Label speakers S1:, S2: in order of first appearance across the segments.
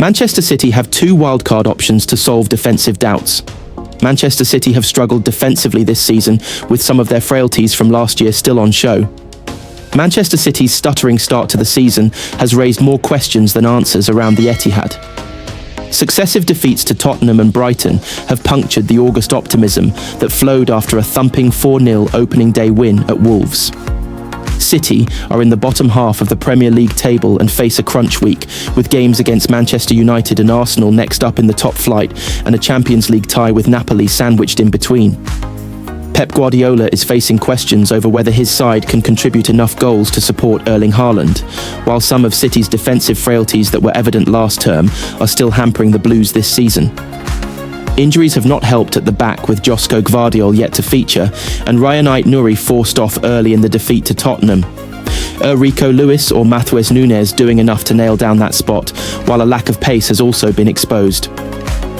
S1: Manchester City have two wildcard options to solve defensive doubts. Manchester City have struggled defensively this season, with some of their frailties from last year still on show. Manchester City's stuttering start to the season has raised more questions than answers around the Etihad. Successive defeats to Tottenham and Brighton have punctured the August optimism that flowed after a thumping 4-0 opening day win at Wolves. City are in the bottom half of the Premier League table and face a crunch week, with games against Manchester United and Arsenal next up in the top flight and a Champions League tie with Napoli sandwiched in between. Pep Guardiola is facing questions over whether his side can contribute enough goals to support Erling Haaland, while some of City's defensive frailties that were evident last term are still hampering the Blues this season. Injuries have not helped at the back, with Josko Gvardiol yet to feature, and Ryan Ait-Nouri forced off early in the defeat to Tottenham. Rico Lewis or Matheus Nunes doing enough to nail down that spot, while a lack of pace has also been exposed.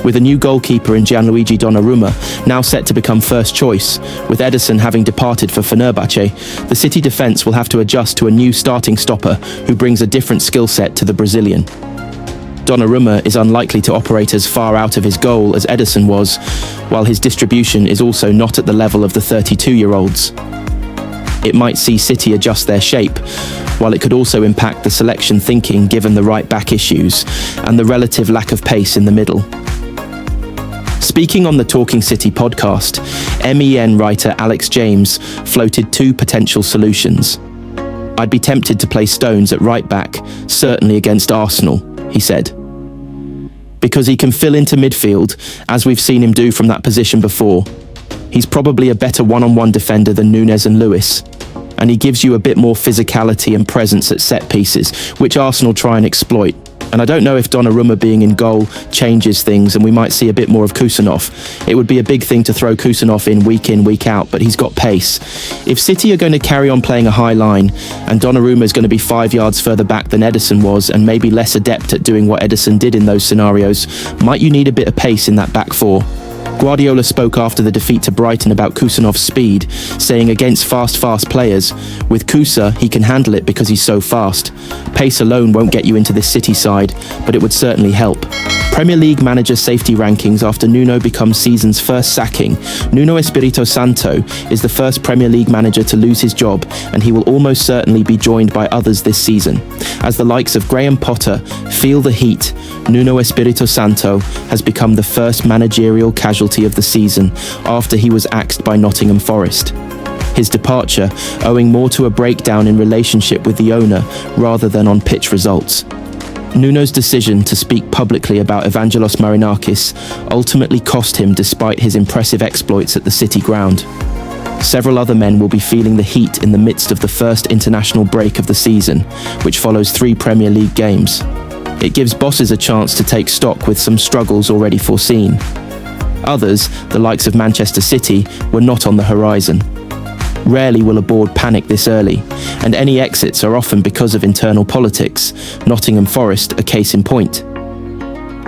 S1: With a new goalkeeper in Gianluigi Donnarumma now set to become first choice, with Ederson having departed for Fenerbahce, the City defence will have to adjust to a new starting stopper who brings a different skill set to the Brazilian. Donnarumma is unlikely to operate as far out of his goal as Ederson was, while his distribution is also not at the level of the 32-year-olds. It might see City adjust their shape, while it could also impact the selection thinking given the right-back issues and the relative lack of pace in the middle. Speaking on the Talking City podcast, MEN writer Alex James floated two potential solutions. "I'd be tempted to play Stones at right-back, certainly against Arsenal," he said. "Because he can fill into midfield, as we've seen him do from that position before. He's probably a better one-on-one defender than Nunes and Lewis, and he gives you a bit more physicality and presence at set pieces, which Arsenal try and exploit. And I don't know if Donnarumma being in goal changes things, and we might see a bit more of Kusanov. It would be a big thing to throw Kusanov in, week out, but he's got pace. If City are going to carry on playing a high line, and Donnarumma is going to be 5 yards further back than Ederson was, and maybe less adept at doing what Ederson did in those scenarios, might you need a bit of pace in that back four?" Guardiola spoke after the defeat to Brighton about Kusanov's speed, saying against fast players, "With Kusa, he can handle it because he's so fast. Pace alone won't get you into this City side, but it would certainly help." Premier League manager safety rankings after Nuno becomes season's first sacking. Nuno Espirito Santo is the first Premier League manager to lose his job, and he will almost certainly be joined by others this season. As the likes of Graham Potter feel the heat, Nuno Espirito Santo has become the first managerial casualty of the season after he was axed by Nottingham Forest. His departure owing more to a breakdown in relationship with the owner rather than on pitch results. Nuno's decision to speak publicly about Evangelos Marinakis ultimately cost him despite his impressive exploits at the City ground. Several other men will be feeling the heat in the midst of the first international break of the season, which follows 3 Premier League games. It gives bosses a chance to take stock with some struggles already foreseen. Others, the likes of Manchester City, were not on the horizon. Rarely will a board panic this early, and any exits are often because of internal politics, Nottingham Forest a case in point.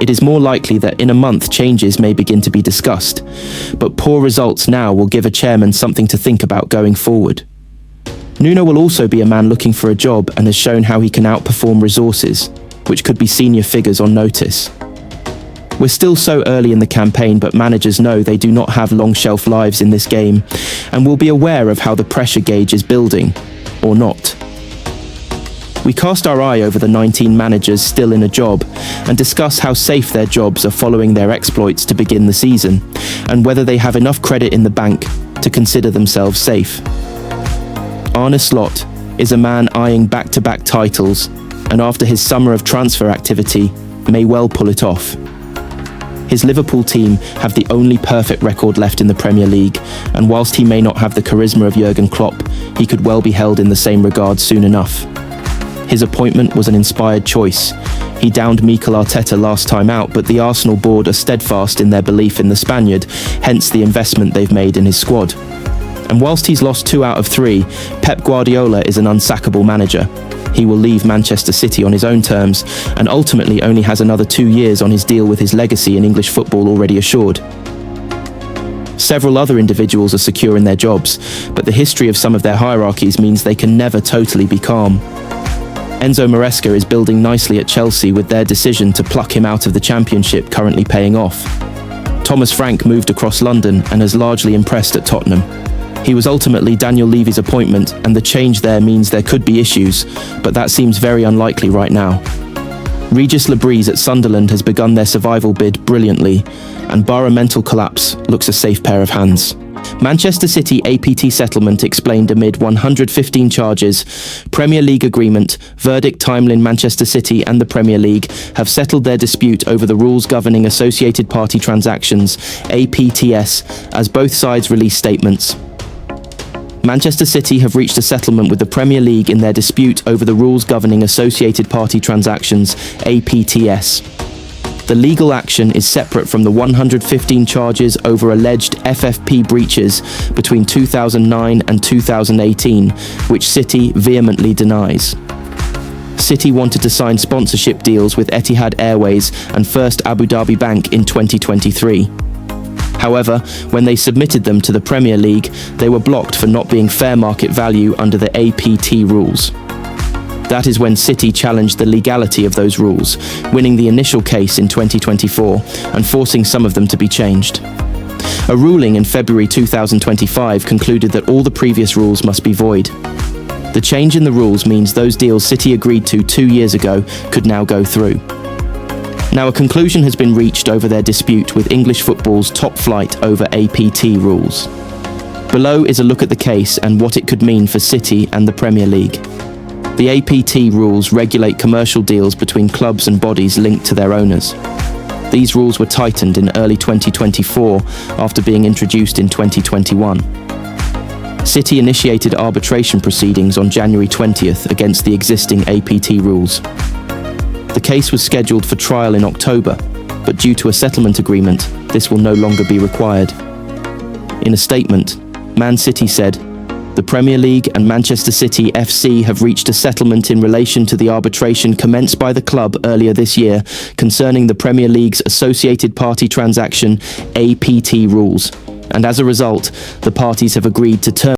S1: It is more likely that in a month changes may begin to be discussed, but poor results now will give a chairman something to think about going forward. Nuno will also be a man looking for a job and has shown how he can outperform resources, which could be senior figures on notice. We're still so early in the campaign, but managers know they do not have long shelf lives in this game and will be aware of how the pressure gauge is building, or not. We cast our eye over the 19 managers still in a job and discuss how safe their jobs are following their exploits to begin the season, and whether they have enough credit in the bank to consider themselves safe. Arne Slot is a man eyeing back-to-back titles, and after his summer of transfer activity, may well pull it off. His Liverpool team have the only perfect record left in the Premier League, and whilst he may not have the charisma of Jurgen Klopp, he could well be held in the same regard soon enough. His appointment was an inspired choice. He downed Mikel Arteta last time out, but the Arsenal board are steadfast in their belief in the Spaniard, hence the investment they've made in his squad. And whilst he's lost 2 out of 3, Pep Guardiola is an unsackable manager. He will leave Manchester City on his own terms and ultimately only has another 2 years on his deal with his legacy in English football already assured. Several other individuals are secure in their jobs, but the history of some of their hierarchies means they can never totally be calm. Enzo Maresca is building nicely at Chelsea, with their decision to pluck him out of the Championship currently paying off. Thomas Frank moved across London and has largely impressed at Tottenham. He was ultimately Daniel Levy's appointment, and the change there means there could be issues, but that seems very unlikely right now. Regis Lebris at Sunderland has begun their survival bid brilliantly, and bar a mental collapse, looks a safe pair of hands. Manchester City APT settlement explained amid 115 charges. Premier League agreement, verdict timeline. Manchester City and the Premier League have settled their dispute over the rules governing associated party transactions, APTS, as both sides released statements. Manchester City have reached a settlement with the Premier League in their dispute over the rules governing associated party transactions, APTS. The legal action is separate from the 115 charges over alleged FFP breaches between 2009 and 2018, which City vehemently denies. City wanted to sign sponsorship deals with Etihad Airways and First Abu Dhabi Bank in 2023. However, when they submitted them to the Premier League, they were blocked for not being fair market value under the APT rules. That is when City challenged the legality of those rules, winning the initial case in 2024 and forcing some of them to be changed. A ruling in February 2025 concluded that all the previous rules must be void. The change in the rules means those deals City agreed to 2 years ago could now go through. Now, a conclusion has been reached over their dispute with English football's top flight over APT rules. Below is a look at the case and what it could mean for City and the Premier League. The APT rules regulate commercial deals between clubs and bodies linked to their owners. These rules were tightened in early 2024 after being introduced in 2021. City initiated arbitration proceedings on January 20th against the existing APT rules. The case was scheduled for trial in October, but due to a settlement agreement, this will no longer be required. In a statement, Man City said, "The Premier League and Manchester City FC have reached a settlement in relation to the arbitration commenced by the club earlier this year concerning the Premier League's associated party transaction APT rules, and as a result, the parties have agreed to terminate